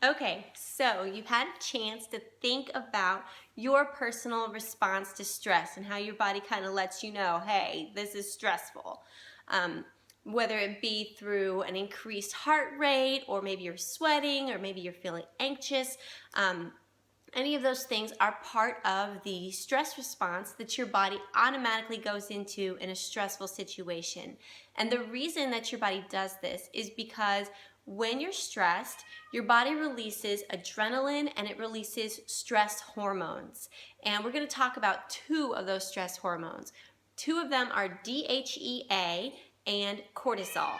Okay, so you've had a chance to think about your personal response to stress and how your body kind of lets you know, hey, this is stressful. Um, Whether it be through an increased heart rate, or maybe you're sweating, or maybe you're feeling anxious. Any of those things are part of the stress response that your body automatically goes into in a stressful situation. And the reason that your body does this is because when you're stressed, your body releases adrenaline and it releases stress hormones. And we're going to talk about two of those stress hormones. Two of them are DHEA and cortisol.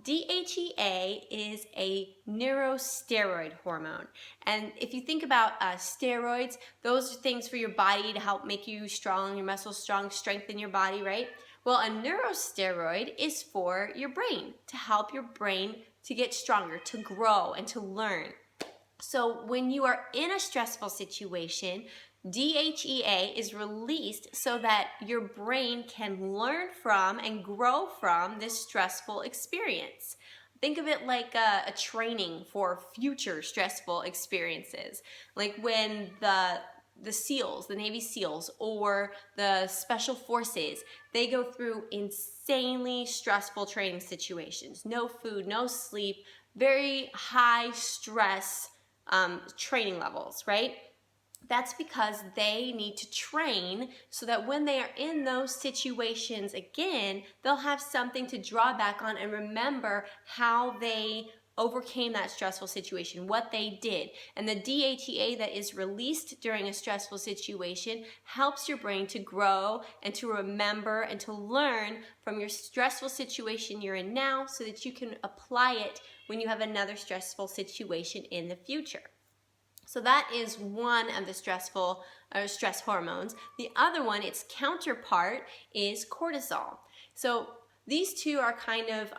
DHEA is a neurosteroid hormone. And if you think about steroids, those are things for your body to help make you strong, your muscles strong, strengthen your body, right? Well, a neurosteroid is for your brain, to help your brain to get stronger, to grow, and to learn. So when you are in a stressful situation, DHEA is released so that your brain can learn from and grow from this stressful experience. Think of it like a training for future stressful experiences. Like when the SEALs, the Navy SEALs, or the Special Forces, they go through insanely stressful training situations. No food, no sleep, very high stress training levels, right? That's because they need to train so that when they are in those situations again, they'll have something to draw back on and remember how they overcame that stressful situation, what they did. And the DHEA that is released during a stressful situation helps your brain to grow and to remember and to learn from your stressful situation you're in now so that you can apply it when you have another stressful situation in the future. So that is one of the stress hormones. The other one, its counterpart, is cortisol. So these two are kind of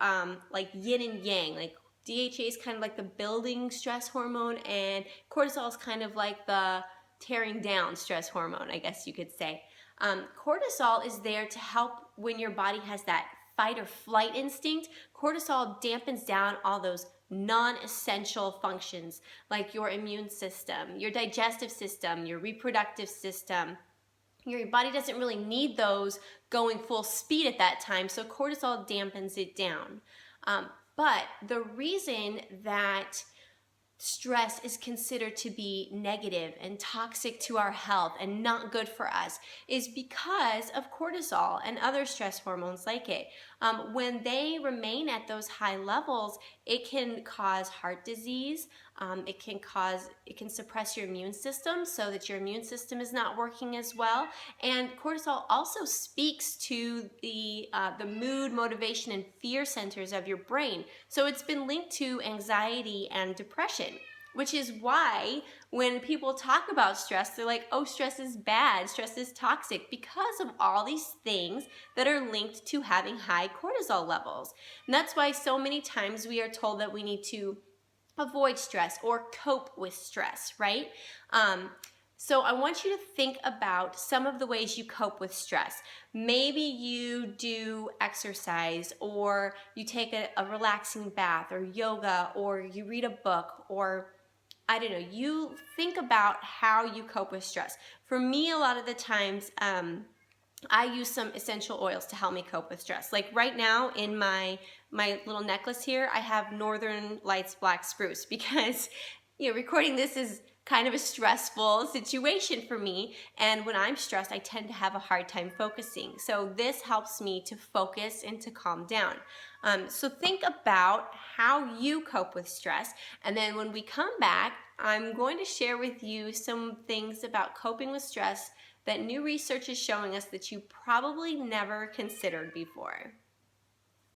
like yin and yang. Like DHA is kind of like the building stress hormone, and cortisol is kind of like the tearing down stress hormone, I guess you could say. Cortisol is there to help when your body has that fight or flight instinct. Cortisol dampens down all those non-essential functions like your immune system, your digestive system, your reproductive system. Your body doesn't really need those going full speed at that time, so cortisol dampens it down. But the reason that stress is considered to be negative and toxic to our health and not good for us is because of cortisol and other stress hormones like it. When they remain at those high levels, it can cause heart disease. It can suppress your immune system so that your immune system is not working as well. And cortisol also speaks to the mood, motivation, and fear centers of your brain. So it's been linked to anxiety and depression, which is why when people talk about stress, they're like, oh, stress is bad, stress is toxic, because of all these things that are linked to having high cortisol levels. And that's why so many times we are told that we need to avoid stress or cope with stress, right? So I want you to think about some of the ways you cope with stress. Maybe you do exercise, or you take a relaxing bath, or yoga, or you read a book, or I don't know, you think about how you cope with stress. For me, a lot of the times, I use some essential oils to help me cope with stress. Like right now in my little necklace here, I have Northern Lights Black Spruce because, recording this is kind of a stressful situation for me. And when I'm stressed, I tend to have a hard time focusing. So this helps me to focus and to calm down. So think about how you cope with stress. And then when we come back, I'm going to share with you some things about coping with stress that new research is showing us that you probably never considered before.